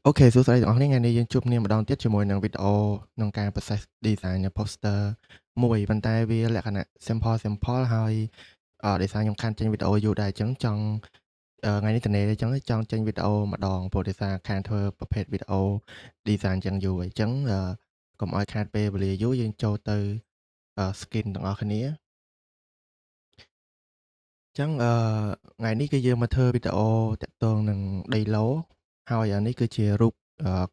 អូខេសួស្តីទាំងអស់គ្នាថ្ងៃនេះយើងជួបគ្នាម្ដងទៀតជាមួយនឹងវីដេអូក្នុងការ process design នៅ poster មួយប៉ុន្តែវាលក្ខណៈ simple ហើយដោយសារខ្ញុំខានចេញវីដេអូយូរដែរអញ្ចឹងចង់ថ្ងៃនេះទនេអញ្ចឹងចង់ចេញវីដេអូម្ដងព្រោះដោយសារខានធ្វើប្រភេទវីដេអូ design អញ្ចឹងយូរអញ្ចឹងកុំឲ្យខាតពេលវេលាយូរយើងចូលទៅskin ទាំងអស់គ្នាអញ្ចឹងថ្ងៃនេះគឺយើងមកធ្វើវីដេអូតាក់ទងនឹងដីឡូហើយនេះគឺជារូប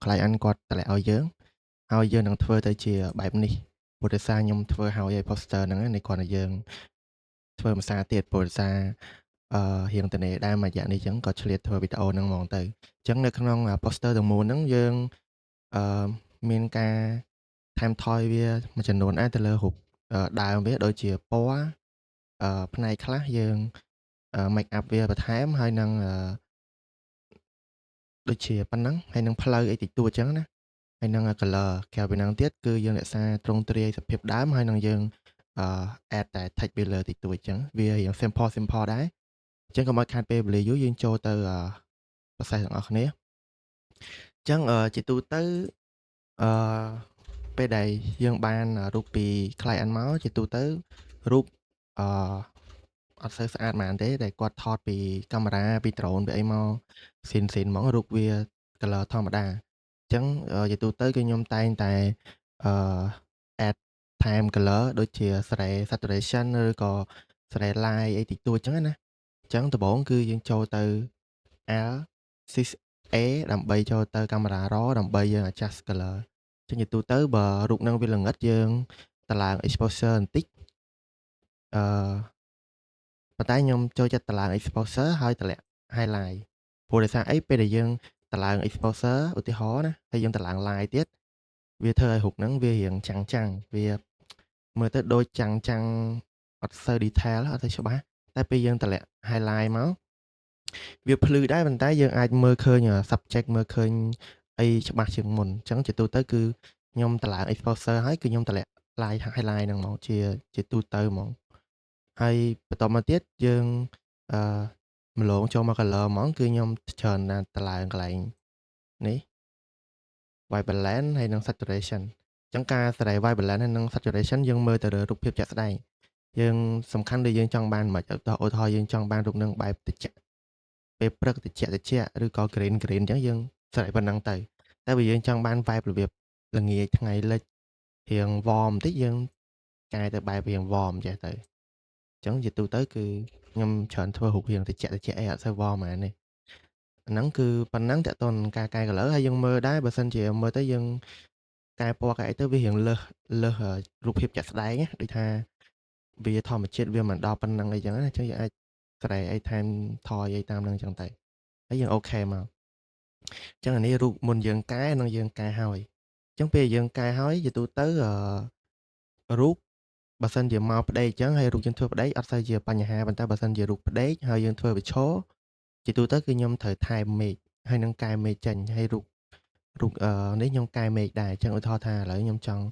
client គាត់តម្លាក់ឲ្យយើងហើយយើងនឹងធ្វើទៅជាបែបនេះព្រោះដោយសារខ្ញុំធ្វើឲ្យ poster ហ្នឹងនេះគ្រាន់តែយើងធ្វើភាសាទៀតព្រោះដោយសាររៀងត្នេដែរមួយរយៈនេះអញ្ចឹងក៏ឆ្លៀតធ្វើវីដេអូហ្នឹងហ្មងទៅអញ្ចឹងនៅក្នុង poster ទាំងមូលហ្នឹងយើងអឺមានការថែមថយវាមួយចំនួនដែរទៅលើរូបដើមវាដូចជាពណ៌ផ្នែកខ្លះយើង make up វាបន្ថែមហើយនឹងដូចជាប៉ុណ្ណឹងហើយនឹងផ្លូវអីតិចតួចអញ្ចឹងណាហើយនឹង color ក្រៅពីហ្នឹងទៀតគឺយើងរក្សាទ្រង់ទ្រាយសភាពដើមហើយនឹងយើងadd តែ text វាលើតិចតួចអញ្ចឹងវារៀង simple ដែរអញ្ចឹងកុំឲ្យខាតពេលវេលាយូរយើងចូលទៅprocess ទាំងអស់គ្នាអញ្ចឹងជាទូទៅអឺពេលដែលយើងបានរូបពី client មកជាទូទៅរូបអឺអត់សូវស្អាតប៉ុន្មានទេដែលគាត់ថតពីកាមេរ៉ាពី drone ពីអីមកស៊ីនហ្មងរូបវា color ធម្មតាអញ្ចឹងជាទូទៅគឺខ្ញុំតែងតែអឺ add ថែម color ដូចជាស្រែ saturation ឬក៏ស្រែ light អីតិចតួចអញ្ចឹងណាអញ្ចឹងដំបូងគឺយើងចូលទៅ Alt 6A ដើម្បីចូលទៅកាមេរ៉ា RAW ដើម្បីយើង adjust color ចឹងជាទូទៅបើរូបហ្នឹងវាល្ងិតយើងតម្លើង exposure បន្តិចអឺប៉ុន្តែខ្ញុំចូលចិត្តតម្លើង exposure ហើយតម្លាក់ highlight ព្រោះដោយសារអីពេលដែលយើងតម្លើង exposure ឧទាហរណ៍ណាហើយយើងតម្លើង light ទៀតវាធ្វើឲ្យរូបហ្នឹងវារៀងចាំងវាមើលទៅដូចចាំងអត់សូវ detail អត់សូវច្បាស់តែពេលយើងតម្លាក់ highlight មកវាភ្លឺដែរប៉ុន្តែយើងអាចមើលឃើញsubject មើលឃើញអីច្បាស់ជាងមុនអញ្ចឹងជាទូទៅគឺខ្ញុំតម្លើង exposure ហើយគឺខ្ញុំតម្លាក់ highlight ហ្នឹងមកជាទូទៅហ្មងហើយបន្តមកទៀតយើងអឺម្លងចូលមក color ហ្មងគឺខ្ញុំច្រើនណាស់តម្លើងកន្លែងនេះ white balance ហើយនិង saturation អញ្ចឹងការសេរី white balance ហើយនិង saturation យើងមើលទៅលើរូបភាពជាក់ស្ដែងយើងសំខាន់ដែលយើងចង់បានមិនឧទាហរណ៍យើងចង់បានរូបនឹងបែបត្រជាក់ពេលព្រឹកត្រជាក់ឬក៏ green អញ្ចឹងយើងសេរីប៉ុណ្ណឹងទៅតែបើយើងចង់បាន vibe របៀបល្ងាចថ្ងៃលិចរៀង warm បន្តិចយើងកែទៅបែបរៀង warm ចេះទៅអញ្ចឹងជាទូទៅគឺខ្ញុំច្រើនធ្វើរូបរាងត្រជាក់អីអត់សូវ warm ហ្មងនេះហ្នឹងគឺប៉ុណ្ណឹងតើតើការកែ color ហើយយើងមើលដែរបើសិនជាមើលទៅយើងកែពណ៌កែអីទៅវារៀងលើសរូបភាពជាក់ស្ដែងណាដូចថាវាធម្មជាតិវាមិនដល់ប៉ុណ្ណឹងអីចឹងណាអញ្ចឹងយើងអាចស្រែអីថែមថយអីតាមនឹងចឹងទៅហើយយើងអូខេមកអញ្ចឹងអានេះរូបមុនយើងកែនិងយើងកែហើយអញ្ចឹងពេលយើងកែហើយជាទូទៅរូបបើសិនជាមកផ្ដេកអញ្ចឹងហើយរូបយើងធ្វើផ្ដេកអត់សូវជាបញ្ហាប៉ុន្តែបើសិនជារូបផ្ដេកហើយយើងធ្វើវាឈរជាទូទៅគឺខ្ញុំត្រូវថែមមេឃហើយនឹងកែមេឃចេញហើយរូបនេះខ្ញុំកែមេឃដែរអញ្ចឹងឧទាហរណ៍ថាឥឡូវខ្ញុំចង់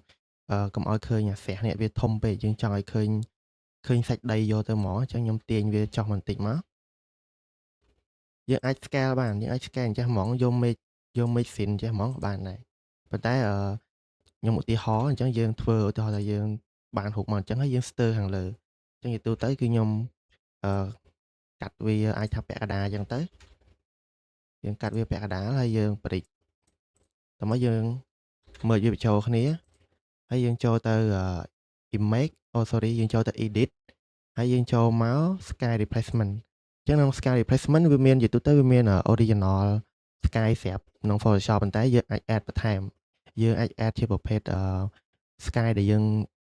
កុំឲ្យឃើញអាស្រះនេះវាធំពេកយើងចង់ឲ្យឃើញសាច់ដីយកទៅហ្មងអញ្ចឹងខ្ញុំទាញវាចុះបន្តិចមកយើងអាច scale បានយើងអាច scale អញ្ចឹងហ្មងយកមេឃស៊ីនអញ្ចឹងហ្មងក៏បានដែរប៉ុន្តែខ្ញុំឧទាហរណ៍អញ្ចឹងយើងធ្វើឧទាហរណ៍ថាយើងបានរូបមកអញ្ចឹងហើយយើងស្ទើរខាងលើអញ្ចឹងជាទូទៅគឺខ្ញុំអឺកាត់វាអាចថាពាក់កណ្ដាលអញ្ចឹងទៅយើងកាត់វាពាក់កណ្ដាលហើយយើងប្រិចតោះមកយើងមើលវាបញ្ចូលគ្នាហើយយើងចូលទៅimage sorry យើងចូលទៅ edit ហើយយើងចូលមក sky replacement អញ្ចឹងក្នុង sky replacement វាមានជាទូទៅវាមានoriginal sky ស្រាប់ក្នុង Photoshop ប៉ុន្តែយើងអាច add បន្ថែមយើងអាច add ជាប្រភេទsky ដែលយើង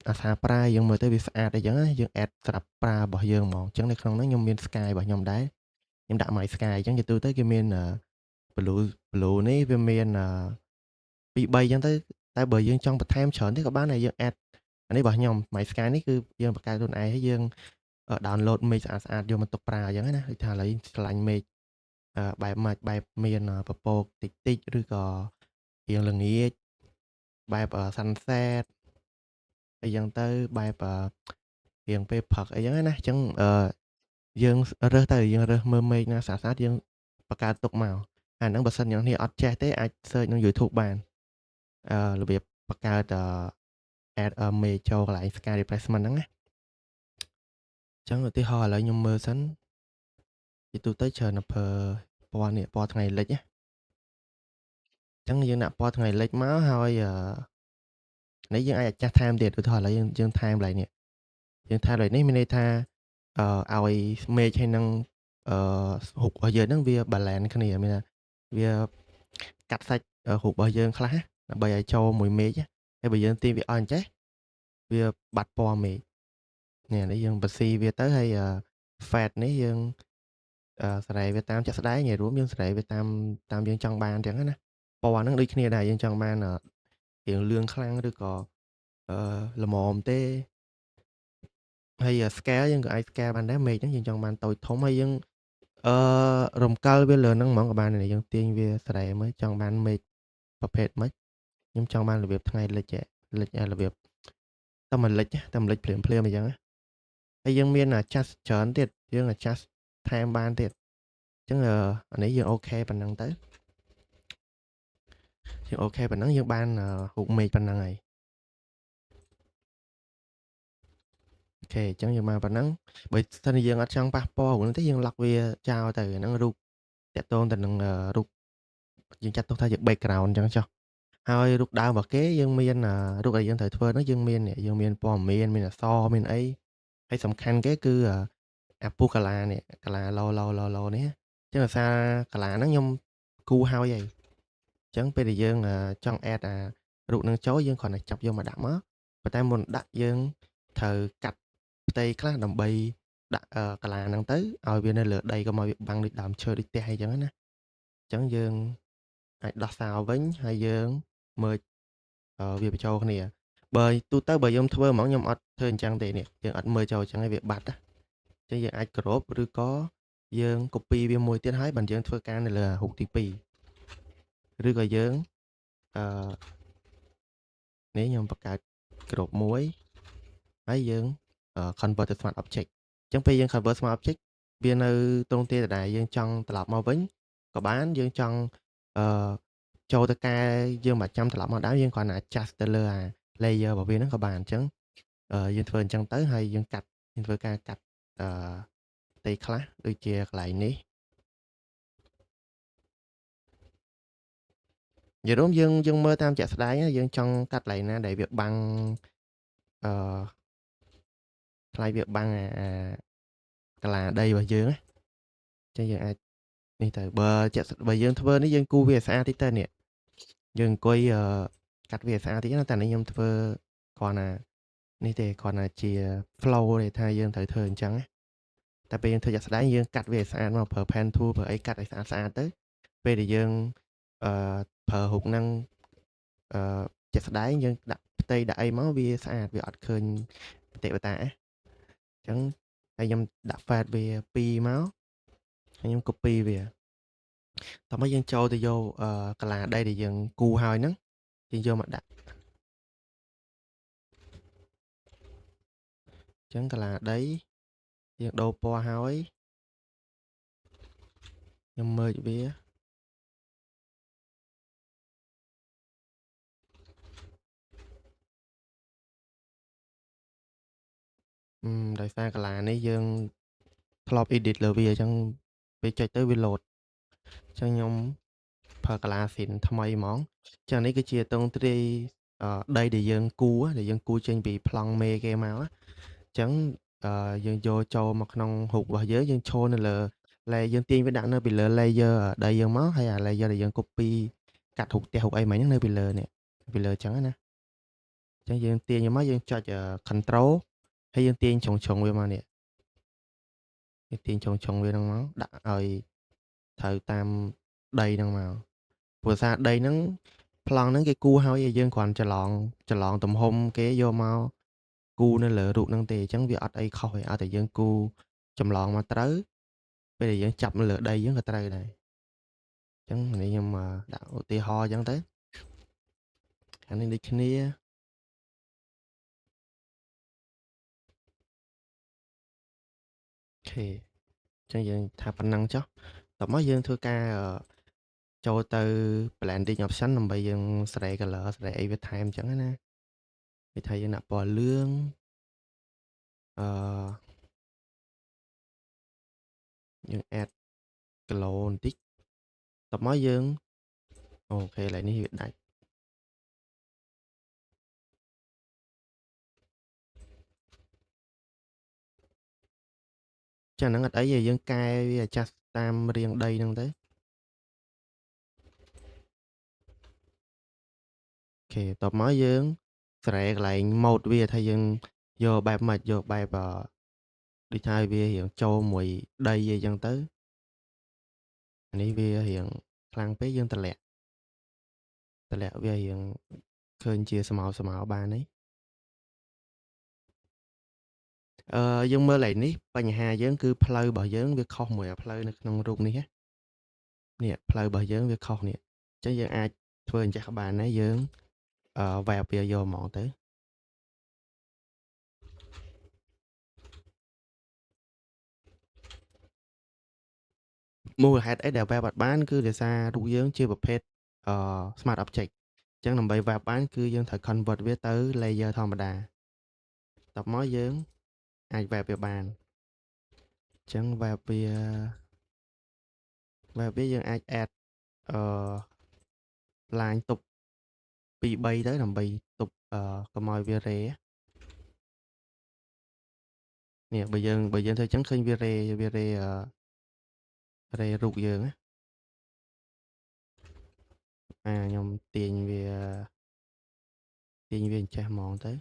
អាសាប្រើយើងមើលទៅវាស្អាតអីចឹងណាយើង add សម្រាប់ប្រើរបស់យើងហ្មងអញ្ចឹងនៅក្នុងហ្នឹងខ្ញុំមាន sky របស់ខ្ញុំដែរខ្ញុំដាក់ my sky អញ្ចឹងជាទូទៅគេមានblue នេះវាមាន2 3អញ្ចឹងទៅតែបើយើងចង់បន្ថែមច្រើនទៀតក៏បានដែរយើង add អានេះរបស់ខ្ញុំ my sky នេះគឺយើងបង្កើតខ្លួនឯងហើយយើងdownload មេឃស្អាតៗយកមកទុកប្រើអញ្ចឹងណាដូចថាឥឡូវឆ្លាញ់មេឃបែបម៉េចបែបមានពពកតិចឬក៏រាងល្ងាចបែបsunset អីចឹងទៅបែបរៀងពេលព្រឹកអីចឹងណាអញ្ចឹងយើងរើសមើលមេឃណាស្អាតៗយើងបង្កើតទុកមក អាហ្នឹងបើសិនអ្នកនរគ្នាអត់ចេះទេអាច search នៅ YouTube បានរបៀបបង្កើតadd image ចូលកន្លែង sky replacement ហ្នឹងណាអញ្ចឹងឧទាហរណ៍ឥឡូវខ្ញុំមើលសិនជាទូទៅច្រើនតែប្រើពណ៌នេះពណ៌ថ្ងៃលិចណាអញ្ចឹងយើងដាក់ពណ៌ថ្ងៃលិចមកហើយនេះយើងអាច adjust ថែមទៀតឧទាហរណ៍ឥឡូវយើងថែមកន្លែងនេះយើងថែកន្លែងនេះមានន័យថាឲ្យ image ហើយនឹងរូបរបស់យើងហ្នឹងវា balance គ្នាមានថាវាកាត់សាច់រូបរបស់យើងខ្លះណាដើម្បីឲ្យចូលមួយ image ហើយបើយើងទាញវាអស់អញ្ចេះវាបាត់ពណ៌ image នេះយើងបន្ស៊ីវាទៅហើយ fade នេះយើងសេរីវាតាមជាក់ស្ដែងហើយរួមយើងសេរីវាតាមយើងចង់បានអញ្ចឹងណាពណ៌ហ្នឹងដូចគ្នាដែរយើងចង់បានរាងលឿងខ្លាំងឬក៏ល្មមទេហើយ scale យើងក៏អាច scale បានដែរ image ហ្នឹងយើងចង់បានតូចធំហើយយើងរំកិលវាលើហ្នឹងហ្មងក៏បានដែរយើងទាញវាសេរីមើលចង់បាន image ប្រភេទម៉េចខ្ញុំចង់បានរបៀបថ្ងៃលិចលិចរបៀបតែមិនលិចភ្លាមអញ្ចឹងណាហើយយើងមាន adjust ច្រើនទៀតយើង adjust ថែមបានទៀតអញ្ចឹងអានេះយើងអូខេប៉ុណ្ណឹងទៅយើងអូខេប៉ុណ្ណឹងយើងបានរូប image ប៉ុណ្ណឹងហើយអូខេអញ្ចឹងយើងបានប៉ុណ្ណឹងបើសិនជាយើងអត់ចង់ប៉ះពាល់ហ្នឹងទេយើង lock វាចោលទៅហ្នឹងរូបតាក់ទងទៅនឹងរូបយើងចាត់ទុកថាជា background អញ្ចឹងចុះហើយរូបដើមរបស់គេយើងមានរូបដែលយើងត្រូវធ្វើហ្នឹងយើងមានព័ត៌មានមានអក្សរមានអីហើយសំខាន់គេគឺអាពុះកាឡានេះកាឡាឡូនេះអញ្ចឹងដោយសារកាឡាហ្នឹងខ្ញុំគូរហើយអញ្ចឹងពេលដែលយើងចង់ add រូបហ្នឹងចូលយើងគ្រាន់តែចាប់យកមកដាក់មកប៉ុន្តែមុនដាក់យើងត្រូវកាត់ផ្ទៃខ្លះដើម្បីដាក់កាឡាហ្នឹងទៅឲ្យវានៅលើដីកុំឲ្យវាបាំងដូចដើមឈើដូចផ្ទះអីចឹងណាអញ្ចឹងយើងអាចដោះសារវិញហើយយើងមើលវាបញ្ចូលគ្នាបើទូទៅបើខ្ញុំធ្វើហ្មងខ្ញុំអត់ធ្វើអញ្ចឹងទេនេះយើងអត់មើលចូលអញ្ចឹងឲ្យវាបាត់ណាអញ្ចឹងយើងអាចគ្របឬក៏យើង copy វាមួយទៀតហើយបើយើងធ្វើការនៅលើរូបទី2ឬក៏យើងអឺនេះខ្ញុំបង្កើតគ្របមួយហើយយើងconvert ទៅ smart object អញ្ចឹងពេលយើង convert smart object វានៅត្រង់ទីដដែលយើងចង់ត្រឡប់មកវិញក៏បានយើងចង់អឺចូលទៅកែយើងមិនចាំត្រឡប់មកដើមយើងគ្រាន់តែ adjust ទៅលើអា layer របស់វាហ្នឹងក៏បានអញ្ចឹងយើងធ្វើអញ្ចឹងទៅហើយយើងធ្វើការកាត់ផ្ទៃខ្លះដូចជាកន្លែងនេះនិយាយរួមយើងមើលតាមជាក់ស្ដែងយើងចង់កាត់កន្លែងណាដែលវាបាំងអឺខ្លាយវាបាំងកាឡាដីរបស់យើងណាអញ្ចឹងយើងអាចនេះទៅបើយើងធ្វើនេះយើងគូរវាឲ្យស្អាតតិចទៅនេះយើងអង្គុយកាត់វាឲ្យស្អាតតិចណាតែនេះខ្ញុំធ្វើគ្រាន់តែនេះទេគ្រាន់តែជា flow ទេថាយើងត្រូវធ្វើអញ្ចឹងណាតែពេលយើងធ្វើជាក់ស្ដែងយើងកាត់វាឲ្យស្អាតមកប្រើ pen tool ប្រើអីកាត់ឲ្យស្អាតទៅពេលដែលយើងអឺប្រើរូបហ្នឹងអឺជាក់ស្ដែងយើងដាក់ផ្ទៃដាក់អីមកវាស្អាតវាអត់ឃើញប្រតិបត្តិអញ្ចឹងហើយខ្ញុំដាក់ fade វា2មកហើយខ្ញុំ copy វាតោះមកយើងចូលទៅយកកាឡាដីដែលយើងគូរហើយហ្នឹងយើងយកមកដាក់អញ្ចឹងកាឡាដីយើងដូរពណ៌ហើយខ្ញុំ merge វាដោយសារកាឡានេះយើងធ្លាប់ edit លើវាអញ្ចឹងពេលចុចទៅវា load អញ្ចឹងខ្ញុំប្រើកាឡាស៊ីនថ្មីហ្មងអញ្ចឹងនេះគឺជាតង់ទ្រាយដីដែលយើងគូរចេញពីប្លង់មេគេមកអញ្ចឹងយើងយកចូលមកក្នុងរូបរបស់យើងឈរនៅលើយើងទាញវាដាក់នៅពីលើ layer ដីយើងមកហើយអា layer ដែលយើង copy កាត់រូបផ្ទះរូបអីមិញហ្នឹងនៅពីលើនេះពីលើអញ្ចឹងណាអញ្ចឹងយើងទាញវាមកយើងចុចcontrol ហើយយើងទាញជ្រុងវាមកនេះយើងទាញជ្រុងវាហ្នឹងមកដាក់ឲ្យត្រូវតាមដីហ្នឹងមកព្រោះសារដីហ្នឹងប្លង់ហ្នឹងគេគូរហើយយើងគ្រាន់ច្រឡងទំហំគេយកមកគូរនៅលើរូបហ្នឹងទេអញ្ចឹងវាអត់អីខុសទេឲ្យតែយើងគូរចម្លងមកត្រូវពេលដែលយើងចាប់នៅលើដីយើងក៏ត្រូវដែរអញ្ចឹងនេះខ្ញុំដាក់ឧទាហរណ៍អញ្ចឹងទៅអានេះដូចគ្នាអូខេអញ្ចឹងយើងថាប៉ុណ្ណឹងចុះតោះមកយើងធ្វើការ ចូលទៅ blending option ដើម្បីយើងស្រេ color ស្រេអីវាថែមអញ្ចឹងណាវាថាយើងដាក់ពណ៌លឿងអឺយើង add glow បន្តិចតមកយើងអូខេឥឡូវនេះវាដាច់ចឹងហ្នឹងអត់អីទេយើងកែវា adjust តាមរាងដីហ្នឹងទៅអូខេតមកយើងស្រេកន្លែង mode វាថាយើងយកបែបម៉េចយកបែបដូចថាវារៀងចូលមួយដីអីចឹងទៅអានេះវារៀងខ្លាំងពេកយើងតម្លាក់វារៀងឃើញជាស្មៅបានទេយើងមើលឡែកនេះបញ្ហាយើងគឺផ្លូវរបស់យើងវាខុសមួយផ្លូវនៅក្នុងរូបនេះនេះផ្លូវរបស់យើងវាខុសនេះអញ្ចឹងយើងអាចធ្វើអញ្ចឹងបានដែរយើងweb វាយកហ្មងទៅមូលហេតុអីដែល web អត់បានគឺដោយសាររូបយើងជាប្រភេទsmart object អញ្ចឹងដើម្បី web បានគឺយើងត្រូវ convert វាទៅ layer ធម្មតាតមកយើងអាច web វាបានអញ្ចឹង web វាយើងអាច add អឺ line ទប់2 3ទៅដើម្បីទប់កុំឲ្យវារេនេះបើយើងធ្វើអញ្ចឹងឃើញវារេរូបយើងណាខ្ញុំទាញវាអញ្ចេះហ្មងទៅ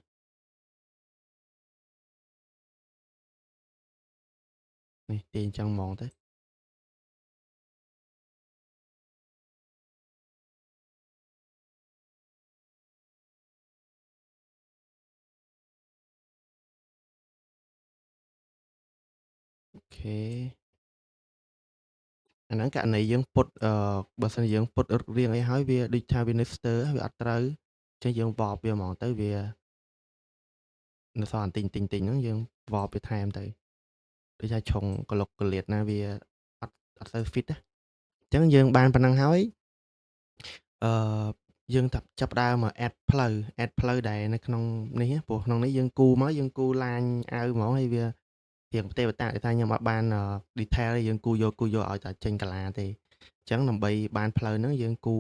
នេះទាញអញ្ចឹងហ្មងទៅអូខេអាហ្នឹងករណីយើងពុតបើសិនជាយើងពុតរៀងអីហើយវាដូចថាវានៅស្ទើវាអត់ត្រូវអញ្ចឹងយើងវបវាហ្មងទៅវានៅសល់បន្តិចហ្នឹងយើងវបវាថែមទៅដូចថាឆុងក្លុកក្លៀតណាវាអត់ទៅ fit ណាអញ្ចឹងយើងបានប៉ុណ្ណឹងហើយអឺយើងចាប់ផ្ដើមមក add ផ្លូវដែលនៅក្នុងនេះព្រោះក្នុងនេះយើងគូមកយើងគូឡាញអាវហ្មងហើយវារៀងផ្ទេវតាដែលថាខ្ញុំអត់បាន detail ទេយើងគូយកឲ្យតែចេញកាឡាទេអញ្ចឹងដើម្បីបានផ្លូវហ្នឹងយើងគូ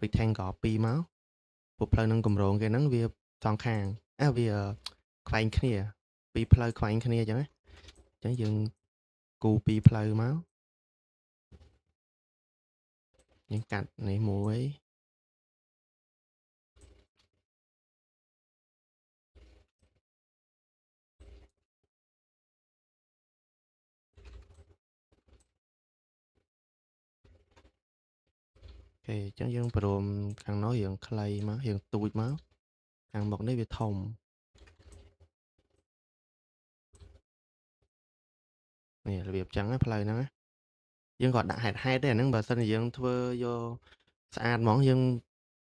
rectangle 2មកព្រោះផ្លូវហ្នឹងកម្រងគេហ្នឹងវាសងខាងវាខ្វែងគ្នាពីរផ្លូវខ្វែងគ្នាអញ្ចឹងណាអញ្ចឹងយើងគូ2ផ្លូវមកយើងកាត់នេះមួយអូខេអញ្ចឹងយើងព្រមខាងនោះរៀងខ្លីមករៀងទូចមកខាងមុខនេះវាធំនេះរបៀបចឹងណាផ្លូវហ្នឹងណាយើងក៏ដាក់ហេតុទេអាហ្នឹងបើសិនជាយើងធ្វើយកស្អាតហ្មងយើង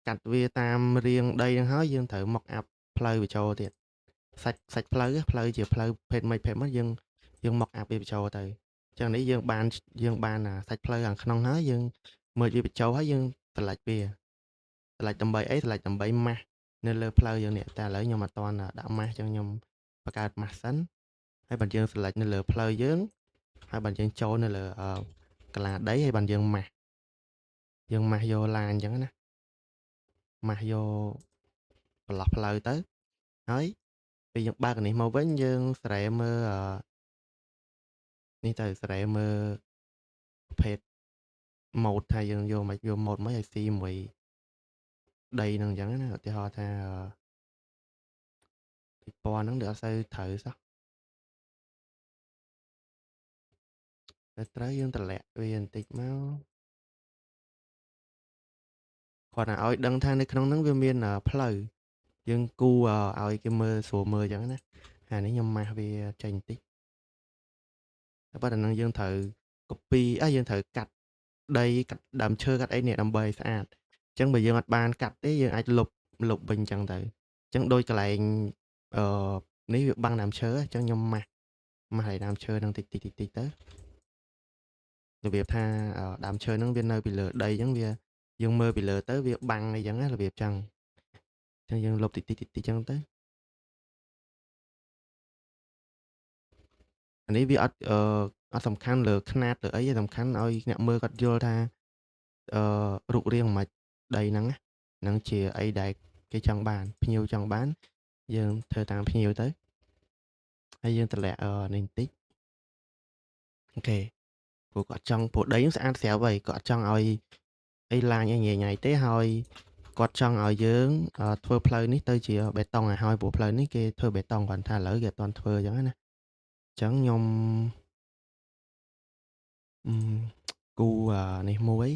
កាត់វាតាមរាងដីហ្នឹងហើយយើងត្រូវមកអាប់ផ្លូវបញ្ចូលទៀតសាច់ផ្លូវជាផ្លូវភេទម៉េចយើងមកអាប់វាបញ្ចូលទៅអញ្ចឹងនេះយើងបានសាច់ផ្លូវខាងក្នុងហើយយើងមើលវាបញ្ចូលហើយយើងស្រឡាច់វាស្រឡាច់ដើម្បីអីស្រឡាច់ដើម្បីម៉ាស់នៅលើផ្លូវយើងនេះតែឥឡូវខ្ញុំអត់ទាន់ដាក់ម៉ាស់អញ្ចឹងខ្ញុំបង្កើតម៉ាស់សិនហើយបើយើងស្រឡាច់នៅលើផ្លូវយើងហើយបើយើងចូលនៅលើកាឡាដីហើយបើយើងម៉ាស់យកឡានអញ្ចឹងណាម៉ាស់យកប្រឡោះផ្លូវទៅហើយពេលយើងបើកនេះមកវិញយើងស្រែមើលនេះទៅស្រែមើលប្រភេទ mode ថាយើងយកមកយក mode មកឲ្យស៊ីមួយដីហ្នឹងអញ្ចឹងណាឧទាហរណ៍ថាពណ៌ហ្នឹងវាអត់សូវត្រូវសោះតែត្រូវយើងតម្លាក់វាបន្តិចមកគាត់ថាឲ្យដឹងថានៅក្នុងហ្នឹងវាមានផ្លូវយើងគូឲ្យគេមើលស្រួលមើលអញ្ចឹងណាអានេះខ្ញុំម៉ាស់វាចេញបន្តិចតែប៉ុន្តែនឹងយើងត្រូវ copy យើងត្រូវកាត់ដីកាត់ដើមឈើកាត់អីនេះដើម្បីស្អាតអញ្ចឹងបើយើងអត់បានកាត់ទេយើងអាចលុបវិញអញ្ចឹងទៅអញ្ចឹងដោយកន្លែងអឺនេះវាបាំងដើមឈើអញ្ចឹងខ្ញុំម៉ាស់ឲ្យដើមឈើហ្នឹងតិចទៅ របៀបថាដើមឈើហ្នឹងវានៅពីលើដីអញ្ចឹងវាយើងមើលពីលើទៅវាបាំងអីចឹងណារបៀបចឹងអញ្ចឹងយើងលុបតិចៗចឹងទៅអានេះវាអត់សំខាន់លើຂະຫນាតលើអីទេសំខាន់ឲ្យអ្នកមើលគាត់យល់ថារូបរាងមិនដីហ្នឹងណាហ្នឹងជាអីដែលគេចង់បានភ្ញៀវចង់បានយើងធ្វើតាមភ្ញៀវទៅហើយយើងតម្លាក់នេះបន្តិចអូខេព្រោះគាត់ចង់ព្រោះដីហ្នឹងស្អាតស្រាប់ហើយគាត់ចង់ឲ្យអីឡាញអីញ៉ៃញ៉ៃទេហើយគាត់ចង់ឲ្យយើងធ្វើផ្លូវនេះទៅជាបេតុងឲ្យហើយព្រោះផ្លូវនេះគេធ្វើបេតុងគ្រាន់ថាឥឡូវគេអត់ទាន់ធ្វើអញ្ចឹងណាអញ្ចឹងខ្ញុំគូនេះមួយ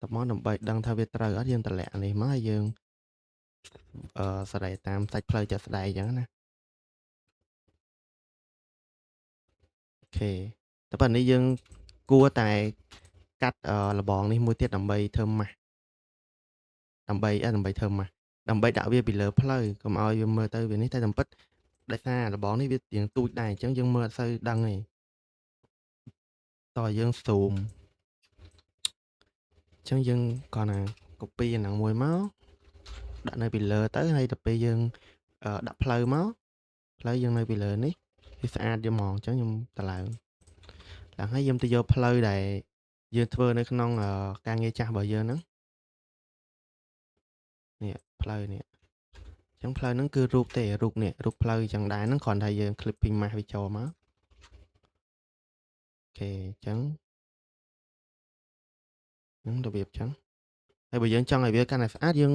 តមកដើម្បីដឹងថាវាត្រូវអត់យើងតម្លាក់នេះមកហើយយើងសរេតាមសាច់ផ្លូវជាក់ស្ដែងអញ្ចឹងណាអូខេតែប៉ុន្តែនេះយើងគួរតែកាត់លបងនេះមួយទៀតដើម្បីធ្វើម៉ាស់ដើម្បីធ្វើម៉ាស់ដើម្បីដាក់វាពីលើផ្លូវកុំឲ្យវាមើលទៅវានេះតែតាមពិតដោយសារលបងនេះវារៀងទូចដែរអញ្ចឹងយើងមើលអត់សូវដឹងទេតោះយើងស៊ូមអញ្ចឹងយើងគ្រាន់តែ copy អាហ្នឹងមួយមកដាក់នៅពីលើទៅហើយទៅពេលយើងដាក់ផ្លូវមកផ្លូវយើងនៅពីលើនេះវាស្អាតយកហ្មងអញ្ចឹងខ្ញុំតម្លើងហើយយើងទៅយកផ្លូវដែលយើងធ្វើនៅក្នុងការងារចាស់របស់យើងហ្នឹងនេះផ្លូវនេះអញ្ចឹងផ្លូវហ្នឹងគឺរូបទេរូបនេះរូបផ្លូវអញ្ចឹងដែរហ្នឹងគ្រាន់តែយើង clipping mask វាចូលមកអូខេអញ្ចឹងរបៀបអញ្ចឹងហើយបើយើងចង់ឲ្យវាកាន់តែស្អាតយើង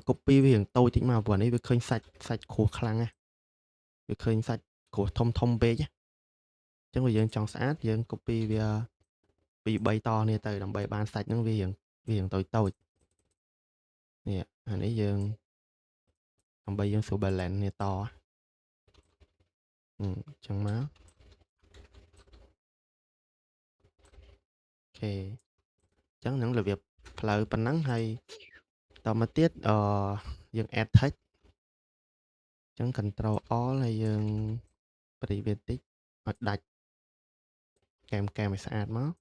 copy វារៀងតូចតិចមកព្រោះនេះវាឃើញសាច់ខួសខ្លាំងណាវាឃើញសាច់ខួសធំពេកណាអញ្ចឹងបើយើងចង់ស្អាតយើង copy វាពី3តនេះទៅដើម្បីបានសាច់ហ្នឹងវារៀងតូចនេះអានេះយើងដើម្បីយើងស្រួល balance នេះតអញ្ចឹងមកអូខេអញ្ចឹងនឹងរបៀបផ្លូវប៉ុណ្ណឹងហើយតមកទៀតយើង add text អញ្ចឹង control all ហើយយើង preview តិចឲ្យដាច់កែមឲ្យស្អាតមក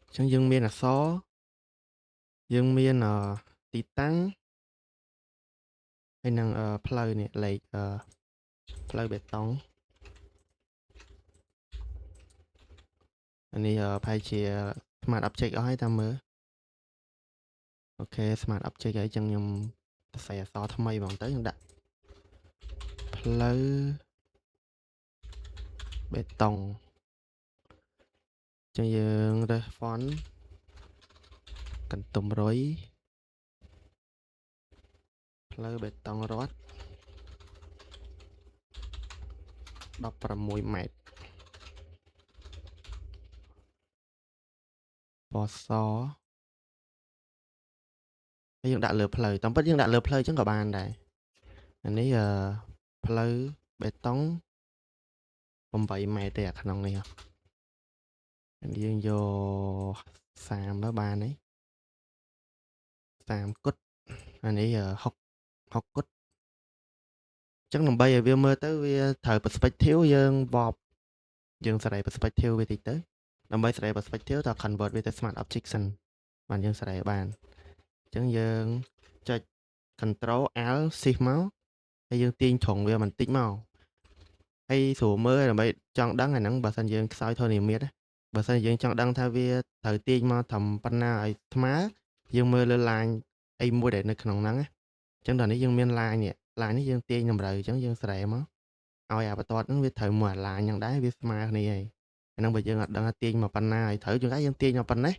អញ្ចឹងយើងមានអក្សរយើងមានទីតាំងហើយនឹងផ្លូវនេះលេខផ្លូវបេតុងអានេះប្រហែលជា smart object អស់ហើយតាមមើលអូខេ smart object ហើយអញ្ចឹងខ្ញុំសរសេរអក្សរថ្មីហ្មងទៅខ្ញុំដាក់ផ្លូវបេតុងអញ្ចឹងយើងរើស font កន្ទុំរុយផ្លូវបេតុងរត់16 ម៉ែត្រពណ៌សហើយយើងដាក់លើផ្លូវតាមពិតយើងដាក់លើផ្លូវអញ្ចឹងក៏បានដែរអានេះផ្លូវបេតុង8 ម៉ែត្រទេអាក្នុងនេះយើងយក30ទៅបានទេ30គុតអានេះ60គុតអញ្ចឹងដើម្បីឲ្យវាមើលទៅវាត្រូវ perspective យើងវបយើងសេរី perspective វាតិចទៅដើម្បីសេរី perspective តើ convert វាទៅ smart object សិនបានយើងសេរីបានអញ្ចឹងយើងចុច control alt shift មកហើយយើងទាញត្រង់វាបន្តិចមកហើយស្រួលមើលដើម្បីចង់ដឹងអាហ្នឹងបើសិនយើងខ្សោយធនធានបើសិនយើងចង់ដឹងថាវាត្រូវទាញមកត្រឹមប៉ុណ្ណាឲ្យស្មើយើងមើលលើ line អីមួយដែលនៅក្នុងហ្នឹងណាអញ្ចឹងដល់នេះយើងមាន line នេះយើងទាញតម្រូវអញ្ចឹងយើងស្រែមកឲ្យអាបន្ទាត់ហ្នឹងវាត្រូវមួយអា line ហ្នឹងដែរវាស្មើគ្នាហើយហ្នឹងបើយើងអត់ដឹងថាទាញមកប៉ុណ្ណាឲ្យត្រូវយើងទាញមកប៉ុណ្ណេះ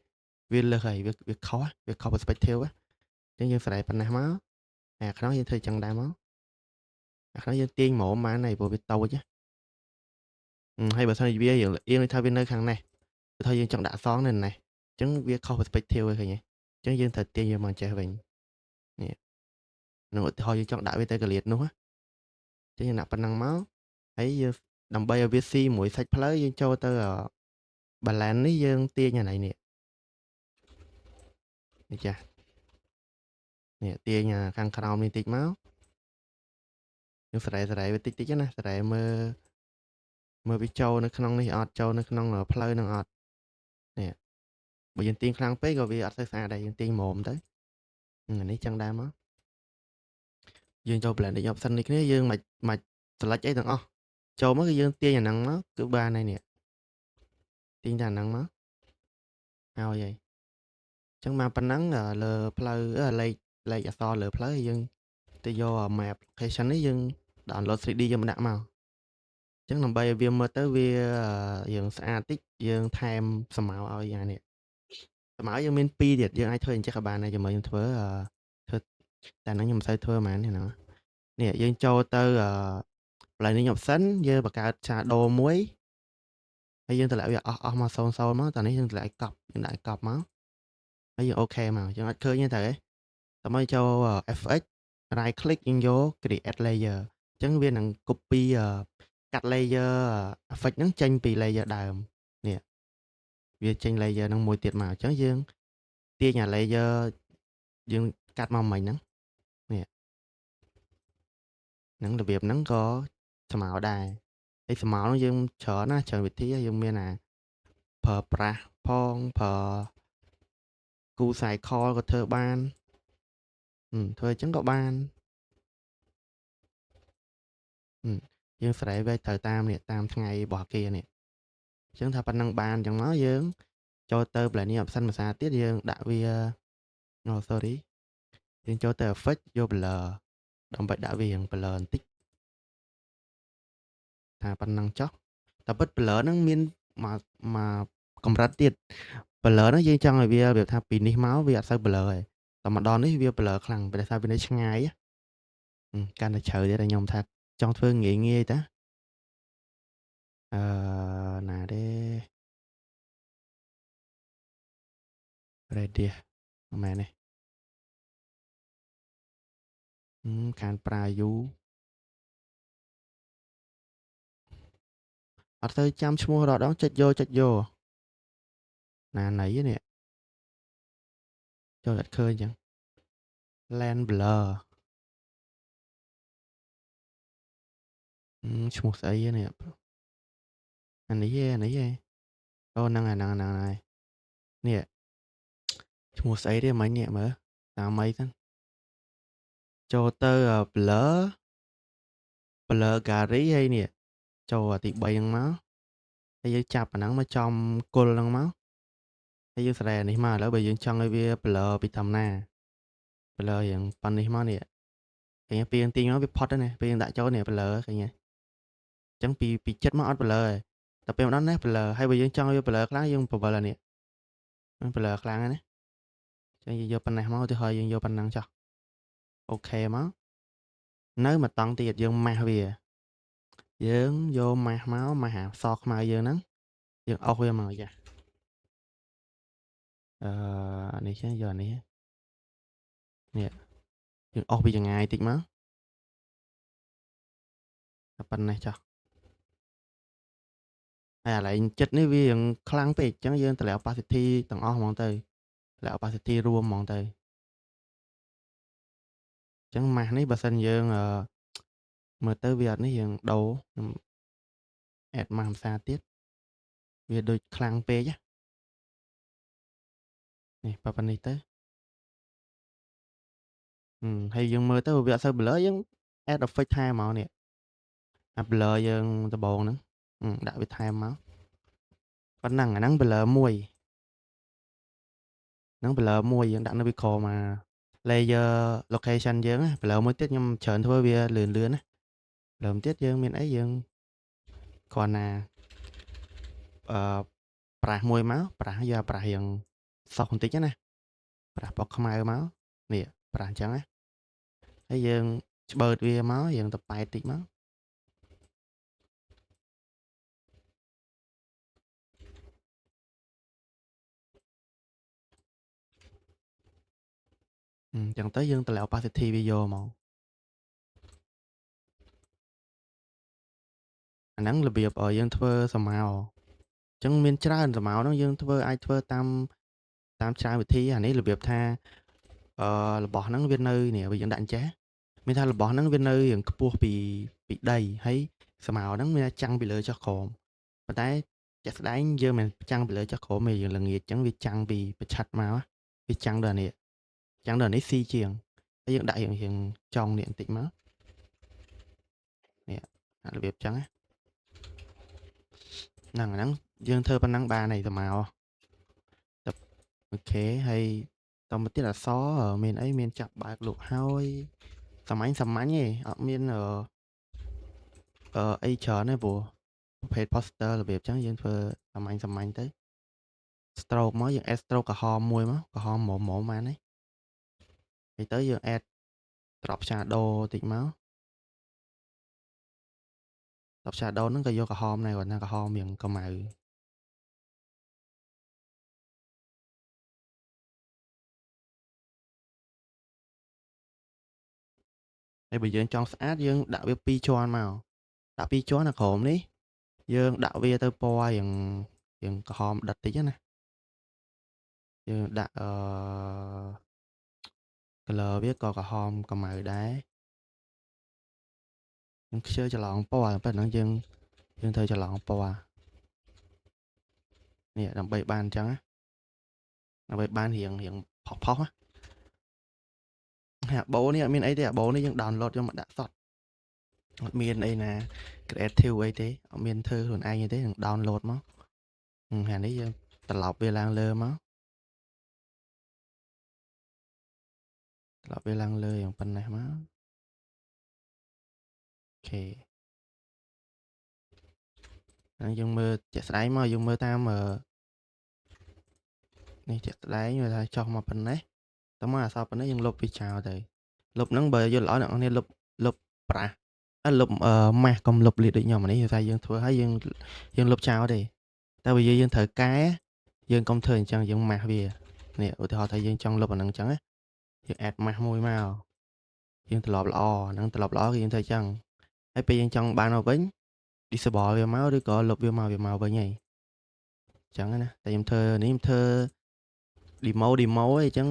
វាលើសហើយវាខុស perspective អញ្ចឹងយើងស្រែប៉ុណ្ណេះមកអាខ្នោះយើងធ្វើអញ្ចឹងដែរមកអាខ្នោះយើងទាញហ្មងបានហើយព្រោះវាតូចហើយបើសិនជាវាយើងអៀងថាវានៅខាងនេះបើថាយើងចង់ដាក់សងនៅនេះអញ្ចឹងវាខុស perspective ហើយឃើញទេអញ្ចឹងយើងត្រូវទាញវាមកចេះវិញនេះនឹងឧទាហរណ៍យើងចង់ដាក់វាទៅកលៀតនោះណាអញ្ចឹងយើងដាក់ប៉ុណ្ណឹងមកហើយយើងដើម្បីឲ្យវាស៊ីមួយសាច់ផ្លូវយើងចូលទៅbalance នេះយើងទាញអានេះចាស់នេះទាញខាងក្រោមនេះតិចមក យើងសេរីវាតិចៗណាសេរីមើលវាចូលនៅក្នុងនេះអត់ចូលនៅក្នុងផ្លូវហ្នឹងអត់នេះបើយើងទាញខ្លាំងពេកក៏វាអត់សូវស្អាតដែរយើងទាញមុំទៅអានេះចឹងដែរមកយើងចូល blending option នេះគ្នាយើងមិន select អីទាំងអស់ចូលមកគឺយើងទាញអាហ្នឹងមកគឺបានហើយនេះទាញតែអាហ្នឹងមកហើយហើយចឹងមកប៉ុណ្ណឹងលើផ្លូវលេខអក្សរលើផ្លូវយើងទៅយក map location នេះយើង download 3D យើងមកដាក់មកចឹងដើម្បីឲ្យវាមើលទៅវាយើងស្អាតតិចយើងថែមស្រមោលឲ្យអានេះស្រមោលយើងមាន2ទៀតយើងអាចធ្វើអញ្ចឹងក៏បានដែរជាមួយខ្ញុំធ្វើតែហ្នឹងខ្ញុំមិនសូវធ្វើហ្មងនេះយើងចូលទៅblending option យើងបង្កើត shadow មួយហើយយើងតម្លាក់វាអស់មក00មកតោះនេះយើងតម្លាក់ឲ្យកប់យើងដាក់ឲ្យកប់មកហើយយើងអូខេមកយើងអត់ឃើញទេតែដើម្បីចូល FX right click យើងយក create layer អញ្ចឹងវានឹង copy កាត់ layer effect ហ្នឹងចេញពី layer ដើមនេះវាចេញ layer ហ្នឹងមួយទៀតមកអញ្ចឹងយើងទាញអា layer យើងកាត់មកមិញហ្នឹងនេះហ្នឹងរបៀបហ្នឹងក៏ស្មើដែរហើយស្មើហ្នឹងយើងច្រើនវិធីយើងមានប្រើប្រាស់ផងប្រើគូ cycle ក៏ធ្វើបានធ្វើអញ្ចឹងក៏បានយើងស្រែវាត្រូវតាមថ្ងៃរបស់អាគារនេះអញ្ចឹងថាប៉ុណ្ណឹងបានអញ្ចឹងមកយើងចូលទៅ blending option ភាសាទៀតយើងដាក់វាsorry យើងចូលទៅ effect យក blur ដើម្បីដាក់វាblur បន្តិចថាប៉ុណ្ណឹងចុះតែពិត blur ហ្នឹងមានមកកម្រិតទៀត blur ហ្នឹងយើងចង់ឲ្យវារបៀបថាពីនេះមកវាអត់សូវ blur ទេតែម្ដងនេះវា blur ខ្លាំងព្រោះថាវានៅឆ្ងាយកាន់តែជ្រៅទៀតខ្ញុំថាចង់ធ្វើងាយតាណាទេ radius មិនមែនទេខានប្រើយូរអត់ទៅចាំឈ្មោះរាល់ដងចុចយកណាណៃនេះចូលអត់ឃើញអញ្ចឹង land blur ឈ្មោះស្អីនេះអានេះឯងអូហ្នឹងហើយនេះឈ្មោះស្អីទេមិញនេះមើលតាមអីទៅចូលទៅ blur gallery ហើយនេះចូលទី3ហ្នឹងមកហើយយើងចាប់អាហ្នឹងមកចំគល់ហ្នឹងមកហើយយើងស្រែនេះមកឥឡូវបើយើងចង់ឲ្យវា blur ពីធម្មតា blur យ៉ាងប៉ុណ្នេះមកនេះឃើញពីទីមកវាផុតហើយណាពេលយើងដាក់ចូលនេះ blur ឃើញទេអញ្ចឹងពីចិត្តមកអត់ blur ទេតែពេលម្ដងណា blur ហើយបើយើងចង់ឲ្យវា blur ខ្លាំងយើងពវល់អានេះ blur ខ្លាំងណាអញ្ចឹងយើងយកប៉ុណ្ណេះមកឧទាហរណ៍យើងយកប៉ុណ្ណឹងចុះអូខេមកនៅមួយតង់ទៀតយើងម៉ាស់វាយើងយកម៉ាស់មកម៉ាស់អាសខ្មៅយើងហ្នឹងយើងអុសវាមកចាអានេះចឹងយកអានេះយើងអុសពីចង្ងាយតិចមកតែប៉ុណ្ណេះចុះហើយកន្លែងចិត្តនេះវាយ៉ាងខ្លាំងពេកអញ្ចឹងយើងតម្លាក់ opacity ទាំងអស់ហ្មងទៅតម្លាក់ opacity រួមហ្មងទៅអញ្ចឹងម៉ាស់នេះបើសិនយើងមើលទៅវាអត់នេះយើងដូរខ្ញុំ add ម៉ាស់ភាសាទៀតវាដូចខ្លាំងពេកនេះប៉ុណ្នេះទៅហើយយើងមើលទៅវាអត់សូវ blur យើង add effect ថែមមកនេះអា blur យើងដំបូងហ្នឹងដាក់វាថែមមកប៉ុណ្ណឹងអាហ្នឹង blur មួយហ្នឹង blur មួយយើងដាក់នៅវាក្រោមមក layer location យើង blur មួយទៀតខ្ញុំច្រើនធ្វើវាលឿនណា blur ទៀតយើងមានអីយើងគ្រាន់ណាប្រាស់មួយមកប្រាស់យកប្រាស់យើងសក់បន្តិចណាប្រាស់ពណ៌ខ្មៅមកនេះប្រាស់អញ្ចឹងណាហើយយើងច្បើតវាមកយើងទៅប៉ែតតិចមកអញ្ចឹងទៅយើងតម្លាក់ opacity វាយកមកអាហ្នឹងរបៀបយើងធ្វើស្រមោលអញ្ចឹងមានច្រើនស្រមោលហ្នឹងយើងអាចធ្វើតាមច្រើនវិធីអានេះរបៀបថារបស់ហ្នឹងវានៅនេះវាយើងដាក់អញ្ចេះ មានថារបស់ហ្នឹងវានៅរៀងខ្ពស់ពីដីហើយស្មៅហ្នឹងមានចាំងពីលើចុះក្រោមប៉ុន្តែជាក់ស្ដែងយើងមិនចាំងពីលើចុះក្រោមទេយើងល្ងាចអញ្ចឹងវាចាំងពីប្រឆិតមកវាចាំងដល់នេះចាំងដល់នេះស៊ីជាងហើយយើងដាក់រៀងចង់នេះបន្តិចមកនេះអារបៀបអញ្ចឹងហ្នឹងយើងធ្វើប៉ុណ្ណឹងបានហើយស្មៅទៅអូខេហើយតមកទៀតអសមានអីមានចាប់បើកលក់ហើយសាមញ្ញទេអត់មានអីច្រើនទេព្រោះប្រភេទ poster របៀបអញ្ចឹងយើងធ្វើសាមញ្ញទៅ stroke មកយើង add stroke ក្រហមមួយមកក្រហមមុំបានហើយទៅយើង add drop shadow តិចមក drop shadow ហ្នឹងក៏យកក្រហមដែរគាត់ថាក្រហមមានកម្ៅហើយបើយើងចង់ស្អាតយើងដាក់វា2ជាន់មកដាក់2ជាន់នៅក្រោមនេះយើងដាក់វាទៅពណ៌រៀងក្រហមដិតតិចណាយើងដាក់color វាក៏ក្រហមកម្ៅដែរយើងខ្ជិលច្រឡំពណ៌ប៉ុណ្ណឹងយើងត្រូវច្រឡំពណ៌នេះដើម្បីបានអញ្ចឹងដើម្បីបានរៀងផុសណាអាបូនេះអត់មានអីទេអាបូនេះយើង download យកមកដាក់សតអត់មានអីណា creative អីទេអត់មានធ្វើខ្លួនឯងទេនឹង download មកអានេះយើងត្រឡប់វាឡើងលើមកត្រឡប់វាឡើងលើយ៉ាងប៉ុណ្ណេះមកអូខេហើយយើងមើលជាក់ស្ដែងមកយើងមើលតាមនេះជាក់ស្ដែងមើលថាចុះមកប៉ុណ្ណេះតើមកអសល់ប៉ុណ្ណេះយើងលុបវាចោលទៅលុបហ្នឹងបើយល់ល្អអ្នកនរលុបប្រាស់លុបម៉ាស់កុំលុបលាតដូចខ្ញុំនេះតែយើងធ្វើឲ្យយើងលុបចោលទេតែបើយើងត្រូវកែយើងកុំធ្វើអញ្ចឹងយើងម៉ាស់វានេះឧទាហរណ៍ថាយើងចង់លុបអាហ្នឹងអញ្ចឹងយើង add ម៉ាស់មួយមកយើងត្រឡប់ល្អហ្នឹងត្រឡប់ល្អគឺយើងធ្វើអញ្ចឹងហើយពេលយើងចង់បានមកវិញ disable វាមកឬក៏លុបវាមកវិញហើយអញ្ចឹងណាតែខ្ញុំធ្វើនេះខ្ញុំធ្វើ demo អីអញ្ចឹង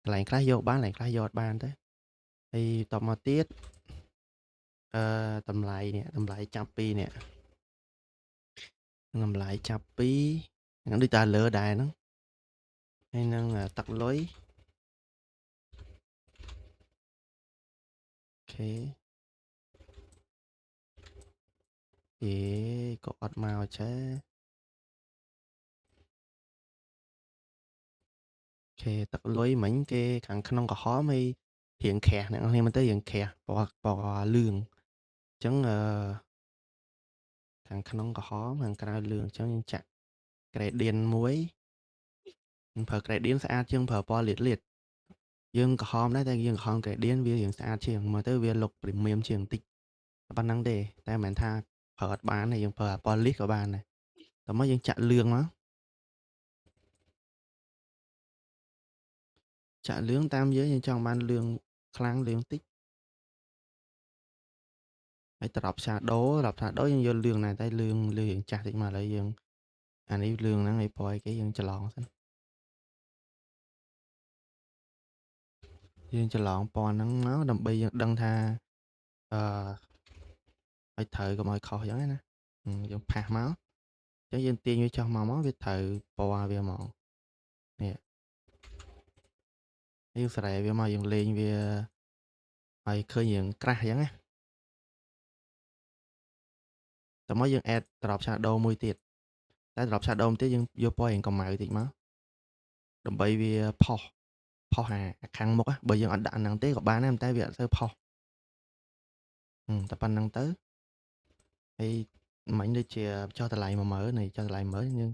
កន្លែងខ្លះយកបានកន្លែងខ្លះយកអត់បានទៅហើយតមកទៀតតម្លៃនេះតម្លៃចាប់ពីនេះតម្លៃចាប់ពីហ្នឹងដូចតែលើដែរហ្នឹងហើយនឹងទឹកលុយអូខេក៏អត់មកចេះអូខេទឹកលុយមិញគេខាងក្នុងក្រហមហើយរៀងក្រាស់អ្នកនរគ្នាមើលទៅរៀងក្រាស់ពណ៌លឿងអញ្ចឹងខាងក្នុងក្រហមខាងក្រៅលឿងអញ្ចឹងយើងចាក់ gradient មួយយើងប្រើ gradient ស្អាតជាងប្រើពណ៌លាតយើងក្រហមដែរតែយើងក្រហម gradient វារៀងស្អាតជាងមើលទៅវា look premium ជាងបន្តិចប៉ុណ្ណឹងទេតែមិនមែនថាប្រើអត់បានទេយើងប្រើពណ៌លីសក៏បានដែរតោះមកយើងចាក់លឿងមកចាក់លឿងតាមយើងចង់បានលឿងខ្លាំងលឿងតិចហើយdrop shadow យើងយកលឿងដែរតែលឿងរៀងចាស់តិចមកឥឡូវយើងអានេះលឿងហ្នឹងឲ្យពណ៌គេយើងច្រឡងសិនយើងច្រឡងពណ៌ហ្នឹងមកដើម្បីយើងដឹងថាឲ្យត្រូវកុំឲ្យខុសអញ្ចឹងណាយើងផាសមកអញ្ចឹងយើងទាញវាចុះមកវាត្រូវពណ៌វាមកនេះយើងស្រែវាមកយើងលេងវាឲ្យឃើញរឿងក្រាស់អញ្ចឹងណាតោះមកយើង add drop shadow មួយទៀតតែ drop shadow ទៀតយើងយកពណ៌រឿងកម្ៅតិចមកដើម្បីវាផុសអាខាងមុខបើយើងអត់ដាក់ហ្នឹងទេក៏បានដែរតែវាអត់ទៅផុសតែប៉ុណ្្នឹងទៅហើយមិញដូចជាចុះតម្លៃ10000នៃចុះតម្លៃ10000យើង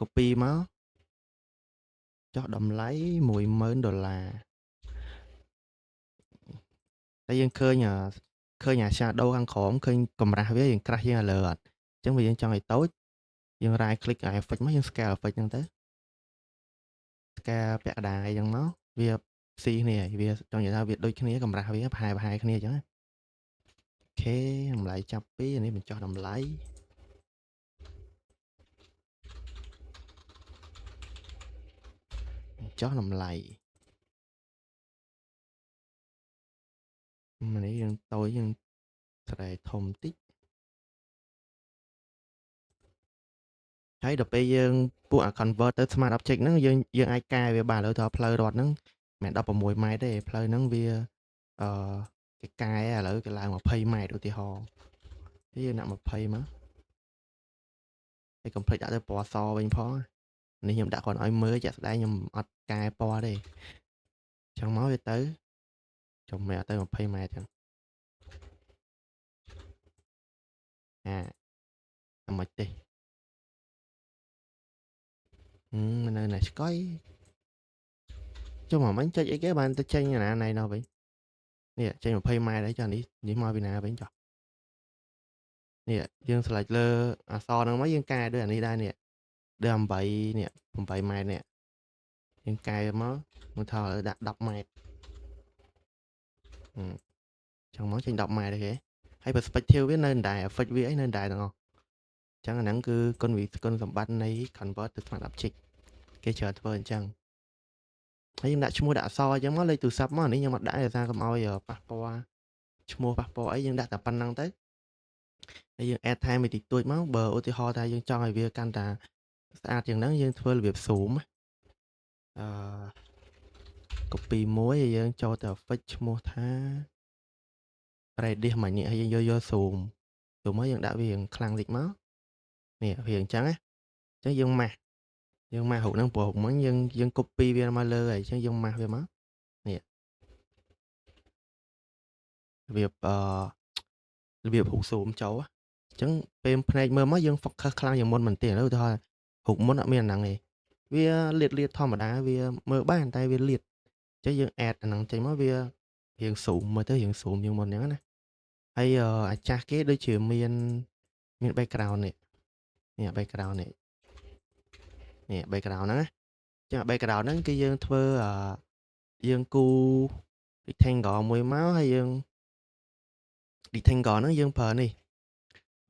copy មកចុះតម្លៃ$10000តែយើងឃើញអា shadow ខាងក្រោមឃើញកម្រាស់វាយើងក្រាស់ជាងលើអត់អញ្ចឹងបើយើងចង់ឲ្យតូចយើង right click អា effect មកយើង scale effect ហ្នឹងទៅ scale ពាក់កណ្ដាលអីចឹងមកវាស៊ីគ្នាវាចង់និយាយថាវាដូចគ្នាកម្រាស់វាប្រហែលគ្នាអញ្ចឹងអូខេតម្លៃចាប់ពីនេះបញ្ចុះតម្លៃ យើងតូចយើងស្រែធំតិចហើយដល់ពេលយើងពួកអា convert ទៅ smart object ហ្នឹងយើងអាចកែវាបានឥឡូវទៅផ្លូវរត់ហ្នឹងមិនមែន16ម៉ែត្រទេផ្លូវហ្នឹងវាអឺគេកែឥឡូវគេឡើង20ម៉ែត្រឧទាហរណ៍ហើយយើងដាក់20មកហើយកុំភ្លេចដាក់ទៅពណ៌សវិញផងនេះខ្ញុំដាក់គាត់ឲ្យមើលជាក់ស្ដែងខ្ញុំអត់កែពណ៌ទេចឹងមកវាទៅចាំមិនអត់ទៅ20ម៉ែត្រចឹងអាមិនទេនៅណាស្កុយចុះមកមិញចុចអីគេបានទៅចេញអាណាណៃនោះវិញនេះចេញ20ម៉ែត្រហើយចុះនេះមកពីណាវិញចុះនេះយើង select លើអក្សរហ្នឹងមកយើងកែដូចអានេះដែរនេះដូច8នេះ8ម៉ែត្រនេះយើងកែមកថាដាក់10ម៉ែត្រចឹងមកចេញ10ម៉ែត្រទេគេហើយ perspective វានៅដែរ effect វាអីនៅដែរទាំងអស់ចឹងអាហ្នឹងគឺគុណសម្បត្តិនៃ convert ទៅ smart object គេច្រើនធ្វើអញ្ចឹងហើយយើងដាក់ឈ្មោះដាក់អក្សរអញ្ចឹងមកលេខទូរស័ព្ទមកនេះខ្ញុំអត់ដាក់ទេថាកុំឲ្យប៉ះពាល់ឈ្មោះប៉ះពាល់អីយើងដាក់តែប៉ុណ្្នឹងទៅហើយយើង add ថែមតិចតួចមកបើឧទាហរណ៍ថាយើងចង់ឲ្យវាកាន់តែស្អាតជាងហ្នឹងយើងធ្វើរបៀប zoom copy មួយហើយយើងចូលទៅ effect ឈ្មោះថា radius មកនេះហើយយើងយក zoom មកយើងដាក់វារៀងខ្លាំងតិចមកនេះវាអញ្ចឹងណាអញ្ចឹងយើងម៉ាស់រូបហ្នឹងព្រោះរូបមិញយើង copy វាមកលើហើយអញ្ចឹងយើងម៉ាស់វាមកនេះរបៀបរូប zoom ចូលអញ្ចឹងពេលភ្នែកមើលមកយើង focus ខ្លាំងជាងមុនមែនទេឥឡូវឧទាហរណ៍រូបមុនអត់មានអាហ្នឹងទេវាលាតធម្មតាវាមើលបានតែវាលាតអញ្ចឹងយើង add អាហ្នឹងចេញមកវារៀង zoom មើលទៅរៀង zoom ជាងមុនអញ្ចឹងណាហើយអាចាស់គេដូចជាមាន background នេះ background នេះbackground ហ្នឹងណាចឹង background ហ្នឹងគឺយើងធ្វើយើងគូ rectangle មួយមកហើយយើង rectangle ហ្នឹងយើងប្រើនេះ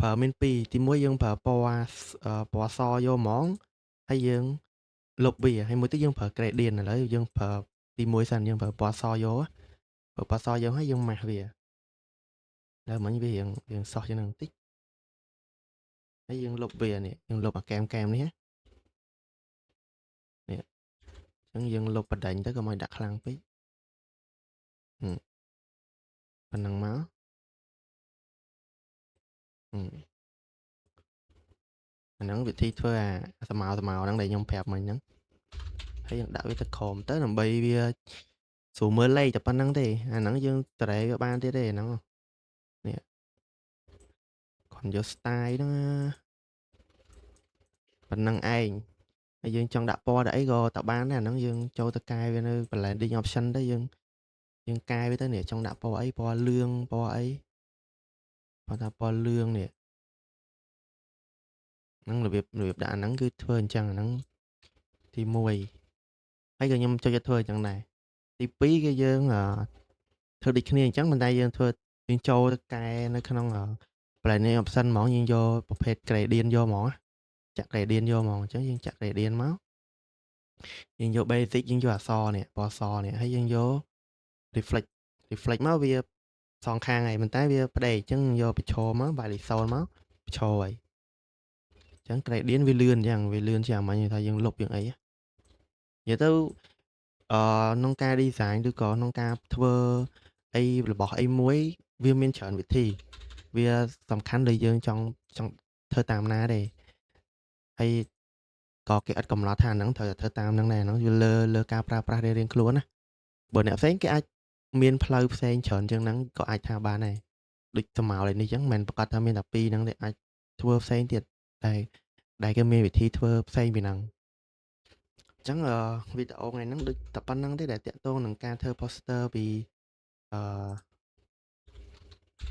ប្រើមាន2ទី1យើងប្រើពណ៌សយកហ្មងហើយយើងលុបវាហើយមួយទៀតយើងប្រើ gradient ឥឡូវយើងប្រើទី1សិនយើងប្រើពណ៌សយកហើយយើងម៉ាស់វាแล้วមិញវារៀងសោះជាងនឹងបន្តិចហើយយើងលុបវានេះយើងលុបអាកែមនេះនេះអញ្ចឹងយើងលុបបដិញទៅកុំឲ្យដាក់ខ្លាំងពេកប៉ុណ្ណឹងមកអាហ្នឹងវិធីធ្វើអាស្មៅហ្នឹងដែលខ្ញុំប្រាប់មិញហ្នឹងហើយយើងដាក់វាទៅក្រោមទៅដើម្បីវាស្រួលមើលលេខតែប៉ុណ្្នឹងទេអាហ្នឹងយើងត្រេវាបានទៀតទេអាហ្នឹងនេះគាត់យក style ហ្នឹងប៉ុណ្្នឹងឯងហើយយើងចង់ដាក់ពណ៌ដាក់អីក៏តបានដែរអាហ្នឹងយើងចូលទៅកែវានៅ blending option ទៅយើងកែវាទៅនេះចង់ដាក់ពណ៌អីពណ៌លឿងពណ៌អីបើថាពណ៌លឿងនេះហ្នឹងរបៀបដាក់អាហ្នឹងគឺធ្វើអញ្ចឹងអាហ្នឹងទី1ហើយក៏ខ្ញុំចូលចិត្តធ្វើអញ្ចឹងដែរទី2គឺយើងធ្វើដូចគ្នាអញ្ចឹងប៉ុន្តែយើងចូលទៅកែនៅក្នុង blending option ហ្មងយើងយកប្រភេទ gradient យកហ្មងចាក់ gradient យកហ្មងអញ្ចឹងយើងចាក់ gradient មកយើងយក basic យើងយកអក្សរនេះពណ៌សនេះហើយយើងយក reflect មកវាសងខាងហើយប៉ុន្តែវាផ្ដេកអញ្ចឹងយកប្រឈមមក value 0មកប្រឈមហើយអញ្ចឹង gradient វាលឿនអញ្ចឹងវាលឿនជាងអាមិញថាយើងលុបយើងអីនិយាយទៅក្នុងការ design ឬក៏ក្នុងការធ្វើអីរបស់អីមួយវាមានច្រើនវិធីវាសំខាន់លើយើងចង់ធ្វើតាមណាទេហើយក៏គេឥតកំណត់ថាហ្នឹងត្រូវតែធ្វើតាមហ្នឹងដែរហ្នឹងវាលើការប្រើប្រាស់រៀងៗខ្លួនណាបើអ្នកផ្សេងគេអាចមានផ្លូវផ្សេងច្រើនជាងហ្នឹងក៏អាចថាបានដែរដូចស្មៅនេះអញ្ចឹងមិនប្រកាសថាមានតែ2ហ្នឹងទេអាចធ្វើផ្សេងទៀតតែគេមានវិធីធ្វើផ្សេងពីហ្នឹងអញ្ចឹងវីដេអូថ្ងៃហ្នឹងដូចតែប៉ុណ្្នឹងទេដែលតាក់ទងនឹងការធ្វើ poster ពី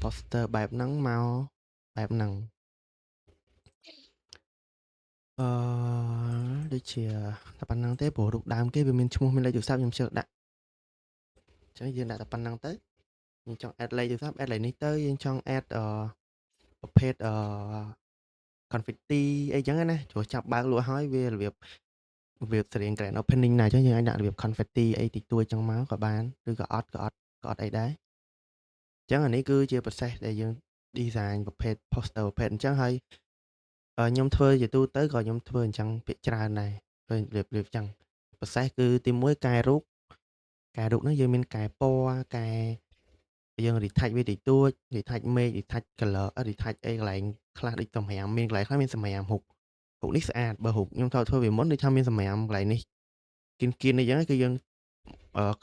poster បែបហ្នឹងមកបែបហ្នឹងដូចជាតែប៉ុណ្្នឹងទេព្រោះរូបដើមគេវាមានឈ្មោះមានលេខទូរស័ព្ទខ្ញុំជឿដាក់អញ្ចឹងយើងដាក់តែប៉ុណ្្នឹងទៅយើងចង់ add លេខទូរស័ព្ទ add លេខនេះទៅយើងចង់ add ប្រភេទconfetti អីចឹងណាព្រោះចាប់បើកលក់ហើយវារបៀបស្រៀង grand opening ណាអញ្ចឹងយើងអាចដាក់របៀប confetti អីតិចតួចចឹងមកក៏បានឬក៏អត់អីដែរ ចឹងអានេះគឺជា process ដែលយើង design ប្រភេទ poster ប្រភេទអញ្ចឹងហើយខ្ញុំធ្វើជាទូទៅក៏ខ្ញុំធ្វើអញ្ចឹងភាគច្រើនដែរឃើញរបៀបអញ្ចឹង process គឺទី1កែរូបហ្នឹងយើងមានកែពណ៌យើង retouch វាតិចតួច retouch មេឃ retouch color retouch អីកន្លែងខ្លះដូចសម្រាមមានកន្លែងខ្លះមានសម្រាមរូបនេះស្អាតបើរូបខ្ញុំធ្លាប់ធ្វើពីមុនដូចថាមានសម្រាមកន្លែងនេះគៀនៗអីចឹងគឺយើង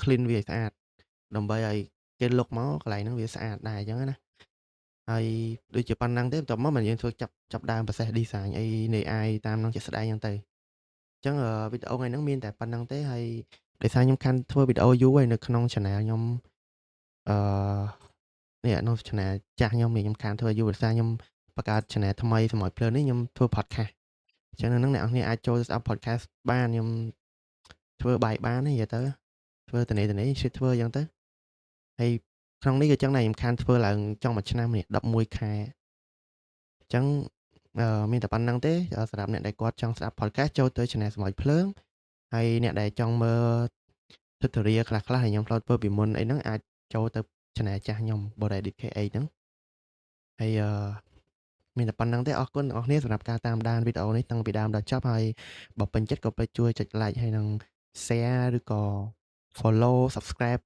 clean វាឲ្យស្អាតដើម្បីឲ្យគេ look មកកន្លែងហ្នឹងវាស្អាតដែរអញ្ចឹងណាហើយដូចជាប៉ុណ្ណឹងទេបន្ទាប់មកយើងធ្វើចាប់ដើម process design អីនៃ AI តាមនឹងជាក់ស្ដែងអញ្ចឹងទៅអញ្ចឹងវីដេអូថ្ងៃហ្នឹងមានតែប៉ុណ្្នឹងទេហើយដោយសារខ្ញុំកាន់ធ្វើវីដេអូយូរហើយនៅក្នុង channel ខ្ញុំអឺនេះក្នុង channel ចាស់ខ្ញុំនេះខ្ញុំខានធ្វើយូរដោយសារខ្ញុំបង្កើត channel ថ្មីសម្រាប់ភ្លើននេះខ្ញុំធ្វើ podcast អញ្ចឹងនៅហ្នឹងអ្នកនរគ្នាអាចចូលស្ដាប់ podcast បានខ្ញុំធ្វើបាយបាននិយាយទៅធ្វើត្នេធ្វើអញ្ចឹងទៅហើយក្នុងនេះក៏ចឹងដែរខ្ញុំខានធ្វើឡើងចង់មួយឆ្នាំនេះ11ខែអញ្ចឹងមានតែប៉ុណ្្នឹងទេសម្រាប់អ្នកដែលគាត់ចង់ស្ដាប់ podcast ចូលទៅ channel សម្រាប់ភ្លើងហើយអ្នកដែលចង់មើល tutorial ខ្លះៗដែលខ្ញុំធ្លាប់ធ្វើពីមុនអីហ្នឹងអាចចូលទៅ channel ចាស់ខ្ញុំ Boredit KH ហ្នឹងហើយមានតែប៉ុណ្្នឹងទេអរគុណអ្នកនរគ្នាសម្រាប់ការតាមដានវីដេអូនេះតាំងពីដើមដល់ចប់ហើយបើពេញចិត្តក៏ជួយចុច like ហើយនិង share ឬក៏ follow subscribe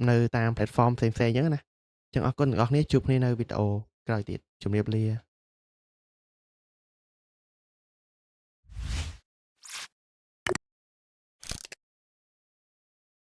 នៅតាម platform ផ្សេងៗអញ្ចឹងណាអញ្ចឹងអរគុណអ្នកនរគ្នាជួបគ្នានៅវីដេអូក្រោយទៀតជម្រាបលា